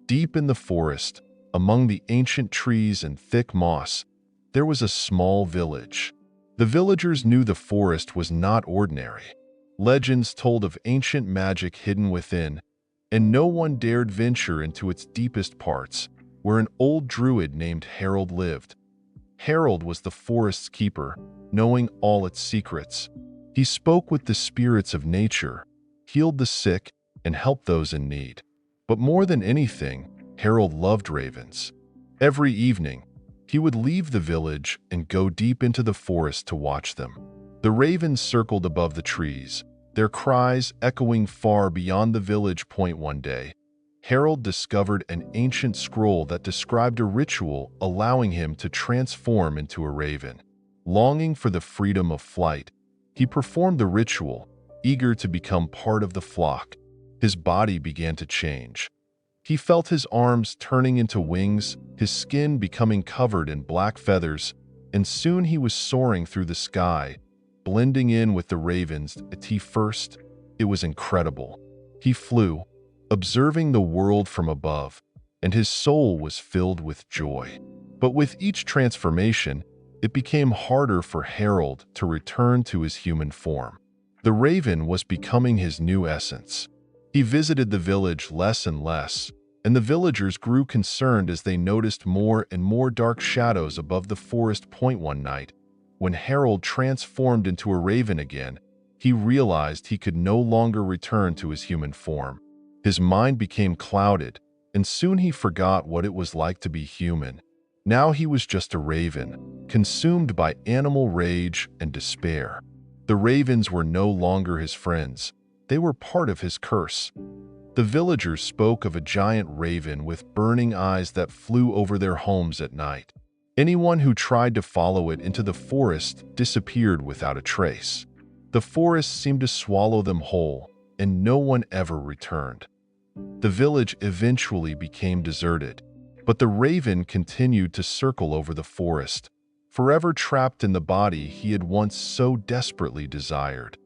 Deep in the forest, among the ancient trees and thick moss, there was a small village. The villagers knew the forest was not ordinary. Legends told of ancient magic hidden within, and no one dared venture into its deepest parts, where an old druid named Harold lived. Harold was the forest's keeper, knowing all its secrets. He spoke with the spirits of nature, healed the sick, and helped those in need. But more than anything, Harold loved ravens. Every evening, he would leave the village and go deep into the forest to watch them. The ravens circled above the trees, their cries echoing far beyond the village point. One day, Harold discovered an ancient scroll that described a ritual allowing him to transform into a raven. Longing for the freedom of flight, he performed the ritual, eager to become part of the flock. His body began to change. He felt his arms turning into wings, his skin becoming covered in black feathers, and soon he was soaring through the sky, blending in with the ravens. At first, it was incredible. He flew, observing the world from above, and his soul was filled with joy. But with each transformation, it became harder for Harold to return to his human form. The raven was becoming his new essence. He visited the village less and less, and the villagers grew concerned as they noticed more and more dark shadows above the forest point. One night, when Harold transformed into a raven again, he realized he could no longer return to his human form. His mind became clouded, and soon he forgot what it was like to be human. Now he was just a raven, consumed by animal rage and despair. The ravens were no longer his friends. They were part of his curse. The villagers spoke of a giant raven with burning eyes that flew over their homes at night. Anyone who tried to follow it into the forest disappeared without a trace. The forest seemed to swallow them whole, and no one ever returned. The village eventually became deserted, but the raven continued to circle over the forest, forever trapped in the body he had once so desperately desired.